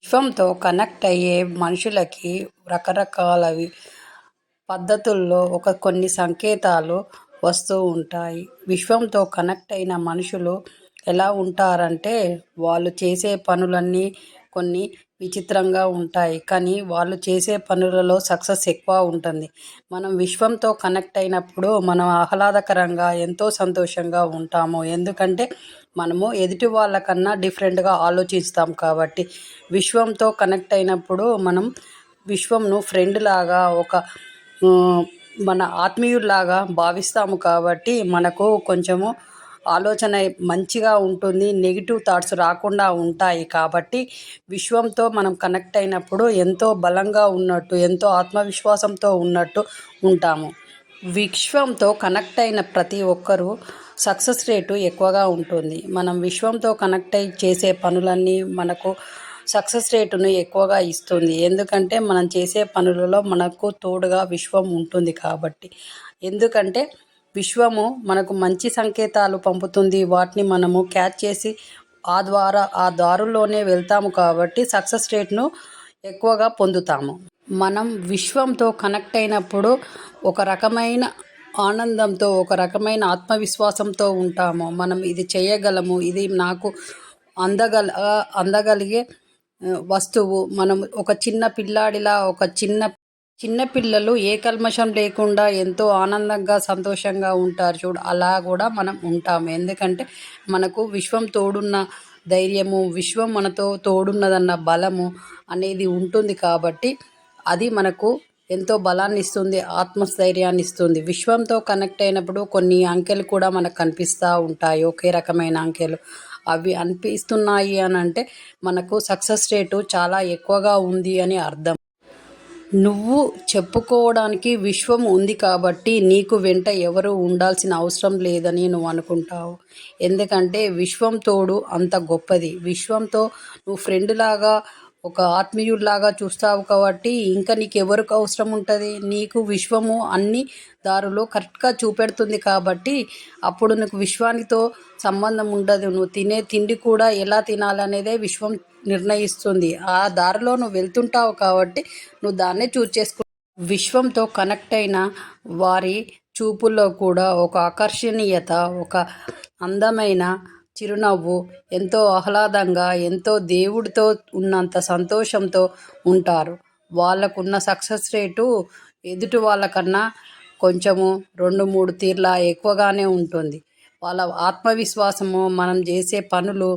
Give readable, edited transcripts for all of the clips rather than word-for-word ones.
విశ్వంతో connect అయ్యే మనుషులకి రకరకాల పద్ధతుల్లో కొన్ని సంకేతాలు వస్తూ ఉంటాయి. విశ్వంతో కనెక్ట్ అయిన మనుషులు ఎలా ఉంటారంటే వాళ్ళు చేసే పనులన్నీ కొన్ని విచిత్రంగా ఉంటాయి. కానీ వాళ్ళు చేసే పనులలో సక్సెస్ ఎక్కువ ఉంటుంది. మనం విశ్వంతో కనెక్ట్ అయినప్పుడు మనం ఆహ్లాదకరంగా ఎంతో సంతోషంగా ఉంటాము. ఎందుకంటే మనము ఎదుటి వాళ్ళకన్నా డిఫరెంట్గా ఆలోచిస్తాం కాబట్టి. విశ్వంతో కనెక్ట్ అయినప్పుడు మనం విశ్వంను ఫ్రెండ్ లాగా మన ఆత్మీయుల్లాగా భావిస్తాము కాబట్టి మనకు కొంచెము ఆలోచన మంచిగా ఉంటుంది. నెగిటివ్ థాట్స్ రాకుండా ఉంటాయి కాబట్టి విశ్వంతో మనం కనెక్ట్ అయినప్పుడు ఎంతో బలంగా ఉన్నట్టు, ఎంతో ఆత్మవిశ్వాసంతో ఉన్నట్టు ఉంటాము. విశ్వంతో కనెక్ట్ అయిన ప్రతి ఒక్కరూ సక్సెస్ రేటు ఎక్కువగా ఉంటుంది. మనం విశ్వంతో కనెక్ట్ అయ్యి చేసే పనులన్నీ మనకు సక్సెస్ రేటును ఎక్కువగా ఇస్తుంది. ఎందుకంటే మనం చేసే పనులలో మనకు తోడుగా విశ్వం ఉంటుంది కాబట్టి. ఎందుకంటే విశ్వము మనకు మంచి సంకేతాలు పంపుతుంది. వాటిని మనము క్యాచ్ చేసి ఆ దారుల్లోనే వెళ్తాము కాబట్టి సక్సెస్ రేట్ను ఎక్కువగా పొందుతాము. మనం విశ్వంతో కనెక్ట్ అయినప్పుడు ఒక రకమైన ఆనందంతో, ఒక రకమైన ఆత్మవిశ్వాసంతో ఉంటాము. మనం ఇది చేయగలము, ఇది నాకు అందగలిగే వస్తువు. మనం ఒక చిన్న పిల్లాడిలా, చిన్న పిల్లలు ఏ కల్మషం లేకుండా ఎంతో ఆనందంగా సంతోషంగా ఉంటారు చూడు, అలా కూడా మనం ఉంటాము. ఎందుకంటే మనకు విశ్వం తోడున్న ధైర్యము, విశ్వం మనతో తోడున్నదన్న బలము అనేది ఉంటుంది కాబట్టి అది మనకు ఎంతో బలాన్ని ఇస్తుంది, ఆత్మస్థైర్యాన్ని ఇస్తుంది. విశ్వంతో కనెక్ట్ అయినప్పుడు కొన్ని అంకెలు కూడా మనకు కనిపిస్తూ ఉంటాయి, ఒకే రకమైన అంకెలు. అవి అనిపిస్తున్నాయి అని అంటే మనకు సక్సెస్ రేటు చాలా ఎక్కువగా ఉంది అని అర్థం. నువ్వు చెప్పుకోవడానికి విశ్వం ఉంది కాబట్టి నీకు వెంట ఎవరు ఉండాల్సిన అవసరం లేదని నువ్వు అనుకుంటావు. ఎందుకంటే విశ్వం తోడు అంత గొప్పది. విశ్వంతో నువ్వు ఫ్రెండ్ లాగా, ఒక ఆత్మీయుల్లాగా చూస్తావు కాబట్టి ఇంకా నీకెవరికి అవసరం ఉంటుంది? నీకు విశ్వము అన్ని దారులు కరెక్ట్గా చూపెడుతుంది కాబట్టి అప్పుడు నీకు విశ్వానితో సంబంధం ఉండదు. నువ్వు తినే తిండి కూడా ఎలా తినాలనేదే విశ్వం నిర్ణయిస్తుంది. ఆ దారిలో నువ్వు వెళ్తుంటావు కాబట్టి నువ్వు దాన్నే చూజ్ చేసుకుంటావు. విశ్వంతో కనెక్ట్ అయిన వారి చూపుల్లో కూడా ఒక ఆకర్షణీయత, ఒక అందమైన చిరునవ్వు, ఎంతో ఆహ్లాదంగా, ఎంతో దేవుడితో ఉన్నంత సంతోషంతో ఉంటారు. వాళ్ళకున్న సక్సెస్ రేటు ఎదుటి వాళ్ళకన్నా కొంచెము 2-3 తీర్ల ఎక్కువగానే ఉంటుంది. వాళ్ళ ఆత్మవిశ్వాసము, మనం చేసే పనులు,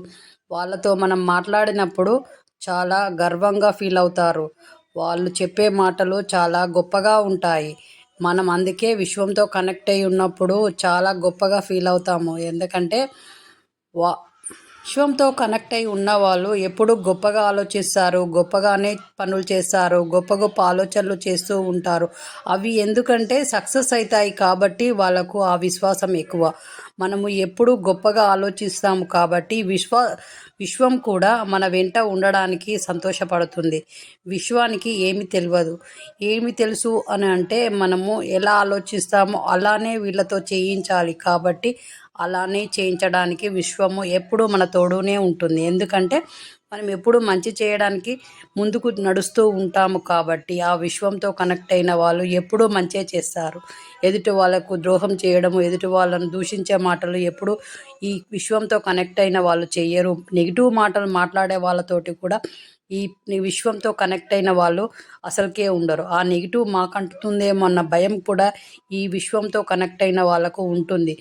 వాళ్ళతో మనం మాట్లాడినప్పుడు చాలా గర్వంగా ఫీల్ అవుతారు. వాళ్ళు చెప్పే మాటలు చాలా గొప్పగా ఉంటాయి. మనం అందుకే విశ్వంతో కనెక్ట్ అయి ఉన్నప్పుడు చాలా గొప్పగా ఫీల్ అవుతాము. ఎందుకంటే విశ్వంతో కనెక్ట్ అయి ఉన్నవాళ్ళు ఎప్పుడు గొప్పగా ఆలోచిస్తారు, గొప్పగానే పనులు చేస్తారు, గొప్ప గొప్ప ఆలోచనలు చేస్తూ ఉంటారు. అవి ఎందుకంటే సక్సెస్ అవుతాయి కాబట్టి వాళ్ళకు ఆ విశ్వాసం ఎక్కువ. మనము ఎప్పుడు గొప్పగా ఆలోచిస్తాము కాబట్టి విశ్వం కూడా మన వెంట ఉండడానికి సంతోషపడుతుంది. విశ్వానికి ఏమి తెలియదు. ఏమి తెలుసు అని అంటే మనము ఎలా ఆలోచిస్తామో అలానే వీళ్ళతో చేయించాలి కాబట్టి అలానే చేయించడానికి విశ్వము ఎప్పుడు మన తోడునే ఉంటుంది. ఎందుకంటే మనం ఎప్పుడు మంచి చేయడానికి ముందుకు నడుస్తూ ఉంటాము కాబట్టి ఆ విశ్వంతో కనెక్ట్ అయిన వాళ్ళు ఎప్పుడూ మంచే చేస్తారు. ఎదుటి వాళ్ళకు ద్రోహం చేయడము, ఎదుటి వాళ్ళను దూషించే మాటలు ఎప్పుడు ఈ విశ్వంతో కనెక్ట్ అయిన వాళ్ళు చెయ్యరు. నెగిటివ్ మాటలు మాట్లాడే వాళ్ళతోటి కూడా ఈ విశ్వంతో కనెక్ట్ అయిన వాళ్ళు అసలుకే ఉండరు. ఆ నెగిటివ్ మాకంటుతుందేమో అన్న భయం కూడా ఈ విశ్వంతో కనెక్ట్ అయిన వాళ్ళకు ఉంటుంది.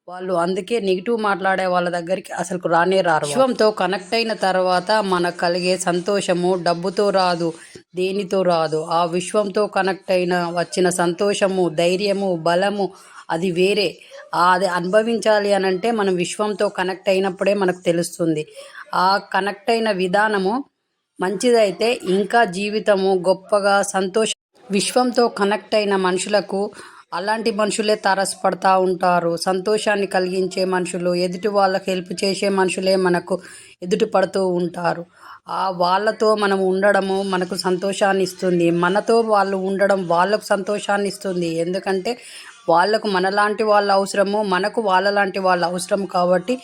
వాళ్ళు అందుకే నెగిటివ్ మాట్లాడే వాళ్ళ దగ్గరికి అసలు రానే రారు. విశ్వంతో కనెక్ట్ అయిన తర్వాత మనకు కలిగే సంతోషము డబ్బుతో రాదు, దేనితో రాదు. ఆ విశ్వంతో కనెక్ట్ అయిన వచ్చిన సంతోషము, ధైర్యము, బలము అది వేరే. అది అనుభవించాలి అని అంటే మనం విశ్వంతో కనెక్ట్ అయినప్పుడే మనకు తెలుస్తుంది. ఆ కనెక్ట్ అయిన విధానము మంచిదైతే ఇంకా జీవితము గొప్పగా విశ్వంతో కనెక్ట్ అయిన మనుషులకు అలాంటి మనుషులే తారసపడతా ఉంటారు. సంతోషాన్ని కలిగించే మనుషులు, ఎదుటి వాళ్ళకి హెల్ప్ చేసే మనుషులే మనకు ఎదుటి పడుతూ ఉంటారు. వాళ్ళతో మనం ఉండడము మనకు సంతోషాన్ని ఇస్తుంది. మనతో వాళ్ళు ఉండడం వాళ్ళకు సంతోషాన్ని ఇస్తుంది. ఎందుకంటే వాళ్ళకు మనలాంటి వాళ్ళ అవసరము, మనకు వాళ్ళలాంటి వాళ్ళ అవసరం కాబట్టి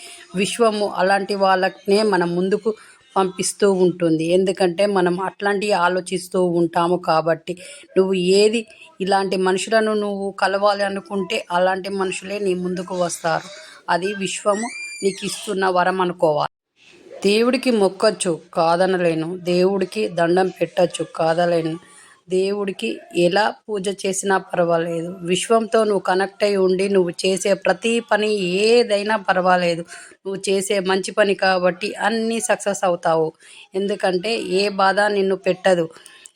విశ్వము అలాంటి వాళ్ళనే మనం ముందుకు పంపిస్తూ ఉంటుంది. ఎందుకంటే మనం అట్లాంటివి ఆలోచిస్తూ ఉంటాము కాబట్టి. నువ్వు ఏది ఇలాంటి మనుషులను నువ్వు కలవాలి అనుకుంటే అలాంటి మనుషులే నీ ముందుకు వస్తారు. అది విశ్వము నీకు ఇస్తున్న వరం అనుకోవాలి. దేవుడికి మొక్కచ్చు కాదనలేను, దేవుడికి దండం పెట్టచ్చు కాదలేను, దేవుడికి ఎలా పూజ చేసినా పర్వాలేదు. విశ్వంతో నువ్వు కనెక్ట్ అయి ఉండి నువ్వు చేసే ప్రతి పని ఏదైనా పర్వాలేదు. నువ్వు చేసే మంచి పని కాబట్టి అన్నీ సక్సెస్ అవుతావు. ఎందుకంటే ఏ బాధ నిన్ను పెట్టదు.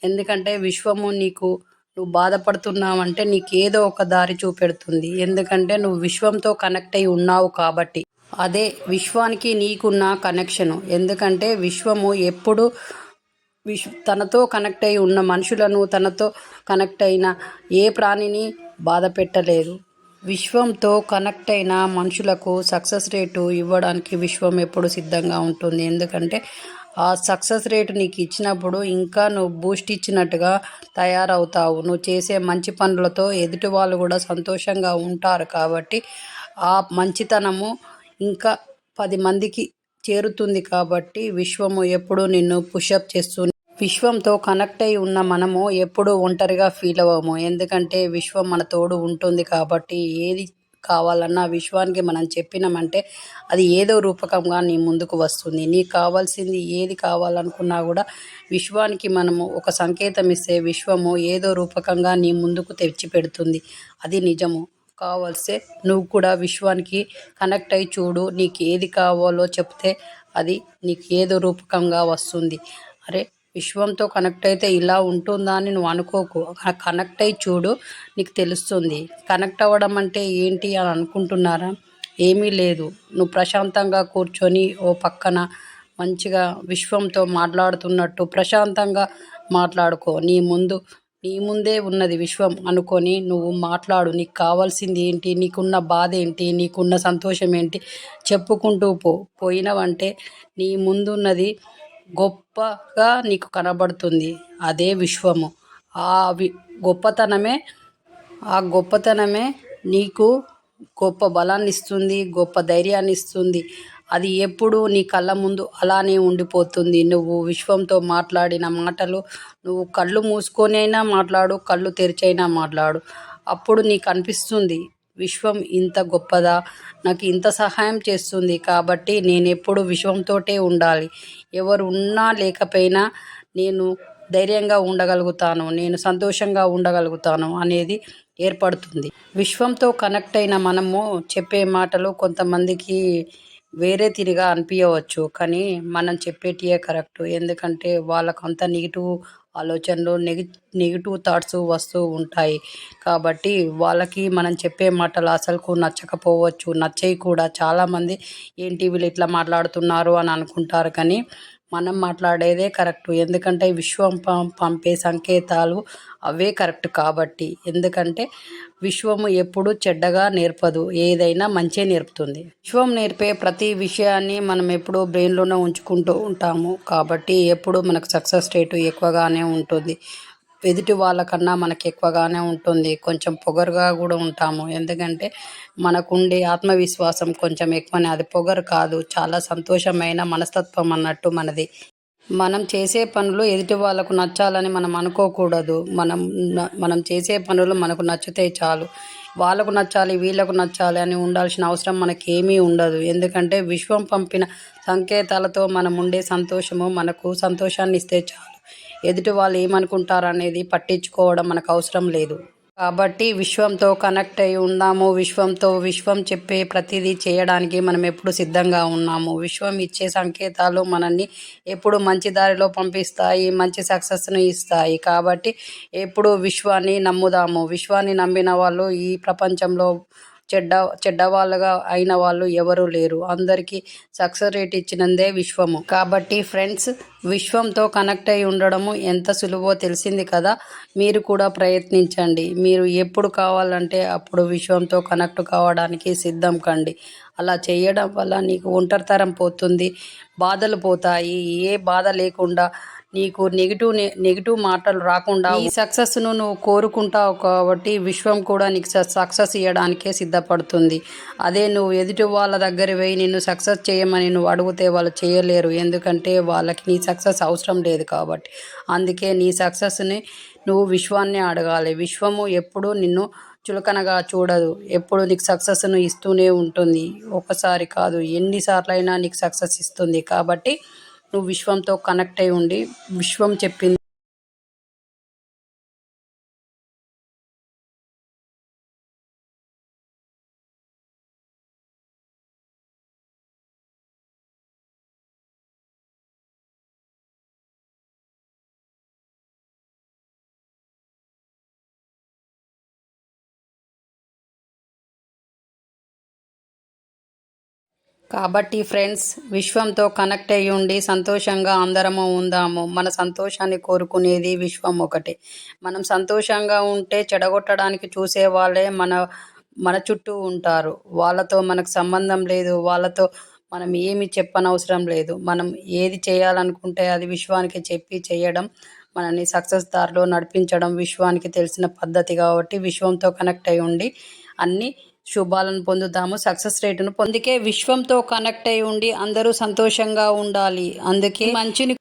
ఎందుకంటే విశ్వము నువ్వు బాధపడుతున్నావంటే నీకు ఏదో ఒక దారి చూపెడుతుంది. ఎందుకంటే నువ్వు విశ్వంతో కనెక్ట్ అయి ఉన్నావు కాబట్టి. అదే విశ్వానికి నీకున్న కనెక్షను. ఎందుకంటే విశ్వము ఎప్పుడు తనతో కనెక్ట్ అయి ఉన్న మనుషులను, తనతో కనెక్ట్ అయిన ఏ ప్రాణిని బాధ పెట్టలేదు. విశ్వంతో కనెక్ట్ అయిన మనుషులకు సక్సెస్ రేటు ఇవ్వడానికి విశ్వం ఎప్పుడు సిద్ధంగా ఉంటుంది. ఎందుకంటే ఆ సక్సెస్ రేటు నీకు ఇచ్చినప్పుడు ఇంకా నువ్వు బూస్ట్ ఇచ్చినట్టుగా తయారవుతావు. నువ్వు చేసే మంచి పనులతో ఎదుటి వాళ్ళు కూడా సంతోషంగా ఉంటారు కాబట్టి ఆ మంచితనము ఇంకా 10 మందికి చేరుతుంది కాబట్టి విశ్వము ఎప్పుడూ నిన్ను పుషప్ చేస్తుంది. విశ్వంతో కనెక్ట్ అయి ఉన్న మనము ఎప్పుడూ ఒంటరిగా ఫీల్ అవ్వము. ఎందుకంటే విశ్వం మన తోడు ఉంటుంది కాబట్టి ఏది కావాలన్నా విశ్వానికి మనం చెప్పినామంటే అది ఏదో రూపకంగా నీ ముందుకు వస్తుంది. నీకు కావాల్సింది ఏది కావాలనుకున్నా కూడా విశ్వానికి మనము ఒక సంకేతం ఇస్తే విశ్వము ఏదో రూపకంగా నీ ముందుకు తెచ్చి పెడుతుంది. అది నిజము. కావాల్సే నువ్వు కూడా విశ్వానికి కనెక్ట్ అయి చూడు. నీకు ఏది కావాలో చెప్తే అది నీకు ఏదో రూపకంగా వస్తుంది. అరే విశ్వంతో కనెక్ట్ అయితే ఇలా ఉంటుందా అని నువ్వు అనుకోకు. కనెక్ట్ అయి చూడు, నీకు తెలుస్తుంది. కనెక్ట్ అవ్వడం అంటే ఏంటి అని అనుకుంటున్నారా? ఏమీ లేదు. నువ్వు ప్రశాంతంగా కూర్చొని ఓ పక్కన మంచిగా విశ్వంతో మాట్లాడుతున్నట్టు ప్రశాంతంగా మాట్లాడుకో. నీ ముందే ఉన్నది విశ్వం అనుకొని నువ్వు మాట్లాడు. నీకు కావాల్సింది ఏంటి, నీకున్న బాధ ఏంటి, నీకున్న సంతోషం ఏంటి చెప్పుకుంటూ పోయినవంటే నీ ముందున్నది గొప్పగా నీకు కనబడుతుంది. అదే విశ్వము. ఆ గొప్పతనమే ఆ గొప్పతనమే నీకు గొప్ప బలాన్ని ఇస్తుంది, గొప్ప ధైర్యాన్ని ఇస్తుంది. అది ఎప్పుడూ నీ కళ్ళ ముందు అలానే ఉండిపోతుంది. నువ్వు విశ్వంతో మాట్లాడిన మాటలు నువ్వు కళ్ళు మూసుకొని అయినా మాట్లాడు, కళ్ళు తెరిచైనా మాట్లాడు. అప్పుడు నీకు అనిపిస్తుంది విశ్వం ఇంత గొప్పదా, నాకు ఇంత సహాయం చేస్తుంది కాబట్టి నేను ఎప్పుడు విశ్వంతోటే ఉండాలి. ఎవరు ఉన్నా లేకపోయినా నేను ధైర్యంగా ఉండగలుగుతాను, నేను సంతోషంగా ఉండగలుగుతాను అనేది ఏర్పడుతుంది. విశ్వంతో కనెక్ట్ అయిన మనము చెప్పే మాటలు కొంతమందికి వేరే తీరుగా అనిపించవచ్చు, కానీ మనం చెప్పేటియే కరెక్ట్. ఎందుకంటే వాళ్ళకు అంత నెగిటివ్ ఆలోచనలు, నెగిటివ్ థాట్స్ వస్తూ ఉంటాయి కాబట్టి వాళ్ళకి మనం చెప్పే మాటలు అసలుకు నచ్చకపోవచ్చు, నచ్చయి కూడా. చాలామంది ఏంటి వీళ్ళు ఇట్లా మాట్లాడుతున్నారు అని అనుకుంటారు, కానీ మనం మాట్లాడేదే కరెక్ట్. ఎందుకంటే విశ్వం పంపే సంకేతాలు అవే కరెక్ట్ కాబట్టి. ఎందుకంటే విశ్వము ఎప్పుడు చెడ్డగా నేర్పదు, ఏదైనా మంచే నేర్పుతుంది. విశ్వం నేర్పే ప్రతి విషయాన్ని మనం ఎప్పుడూ బ్రెయిన్లోనే ఉంచుకుంటూ ఉంటాము కాబట్టి ఎప్పుడు మనకు సక్సెస్ రేటు ఎక్కువగానే ఉంటుంది. ఎదుటి వాళ్ళకన్నా మనకి ఎక్కువగానే ఉంటుంది. కొంచెం పొగరుగా కూడా ఉంటాము. ఎందుకంటే మనకుండే ఆత్మవిశ్వాసం కొంచెం ఎక్కువనే. అది పొగరు కాదు, చాలా సంతోషమైన మనస్తత్వం అన్నట్టు మనది. మనం చేసే పనులు ఎదుటి వాళ్ళకు నచ్చాలని మనం అనుకోకూడదు. మనం చేసే పనులు మనకు నచ్చితే చాలు. వాళ్ళకు నచ్చాలి, వీళ్ళకు నచ్చాలి అని ఉండాల్సిన అవసరం మనకేమీ ఉండదు. ఎందుకంటే విశ్వం పంపిన సంకేతాలతో మనం ఉండే సంతోషము మనకు సంతోషాన్ని ఇస్తే చాలు. ఎదుటి వాళ్ళు ఏమనుకుంటారనేది పట్టించుకోవడం మనకు అవసరం లేదు. కాబట్టి విశ్వంతో కనెక్ట్ అయి ఉన్నాము. విశ్వం చెప్పే ప్రతిదీ చేయడానికి మనం ఎప్పుడు సిద్ధంగా ఉన్నాము. విశ్వం ఇచ్చే సంకేతాలు మనల్ని ఎప్పుడు మంచి దారిలో పంపిస్తాయి, మంచి సక్సెస్ను ఇస్తాయి. కాబట్టి ఎప్పుడు విశ్వాన్ని నమ్ముదాము. విశ్వాన్ని నమ్మిన వాళ్ళు ఈ ప్రపంచంలో చెడ్డవాళ్ళుగా అయిన వాళ్ళు ఎవరూ లేరు. అందరికీ సక్సెస్ రేట్ ఇచ్చినందే విశ్వము. కాబట్టి ఫ్రెండ్స్, విశ్వంతో కనెక్ట్ అయి ఉండడము ఎంత సులువో తెలిసింది కదా. మీరు కూడా ప్రయత్నించండి. మీరు ఎప్పుడు కావాలంటే అప్పుడు విశ్వంతో కనెక్ట్ కావడానికి సిద్ధం కండి. అలా చేయడం వల్ల నీకు ఒంటరితనం పోతుంది, బాధలు పోతాయి. ఏ బాధ లేకుండా నీకు నెగిటివ్ మాటలు రాకుండా నీ సక్సెస్ను నువ్వు కోరుకుంటావు కాబట్టి విశ్వం కూడా నీకు సక్సెస్ ఇవ్వడానికే సిద్ధపడుతుంది. అదే నువ్వు ఎదుటి వాళ్ళ దగ్గర పోయి నిన్ను సక్సెస్ చేయమని నువ్వు అడిగితే వాళ్ళు చేయలేరు. ఎందుకంటే వాళ్ళకి నీ సక్సెస్ అవసరం లేదు కాబట్టి. అందుకే నీ సక్సెస్ని నువ్వు విశ్వాన్ని అడగాలి. విశ్వము ఎప్పుడూ నిన్ను చులకనగా చూడదు. ఎప్పుడు నీకు సక్సెస్ను ఇస్తూనే ఉంటుంది. ఒకసారి కాదు, ఎన్నిసార్లైనా నీకు సక్సెస్ ఇస్తుంది. కాబట్టి నువ్వు విశ్వంతో కనెక్ట్ అయి ఉండి విశ్వం చెప్పింది కాబట్టి ఫ్రెండ్స్, విశ్వంతో కనెక్ట్ అయ్యి ఉండి సంతోషంగా అందరము ఉందాము. మన సంతోషాన్ని కోరుకునేది విశ్వం ఒకటే. మనం సంతోషంగా ఉంటే చెడగొట్టడానికి చూసే వాళ్ళే మన చుట్టూ ఉంటారు. వాళ్ళతో మనకు సంబంధం లేదు. వాళ్ళతో మనం ఏమి చెప్పనవసరం లేదు. మనం ఏది చేయాలనుకుంటే అది విశ్వానికి చెప్పి చేయడం, మనల్ని సక్సెస్ దారిలో నడిపించడం విశ్వానికి తెలిసిన పద్ధతి. కాబట్టి విశ్వంతో కనెక్ట్ అయి ఉండి అన్ని శుభాలను పొందుతాము, సక్సెస్ రేటును పొందికే విశ్వంతో కనెక్ట్ అయి ఉండి అందరూ సంతోషంగా ఉండాలి. అందుకే మంచిని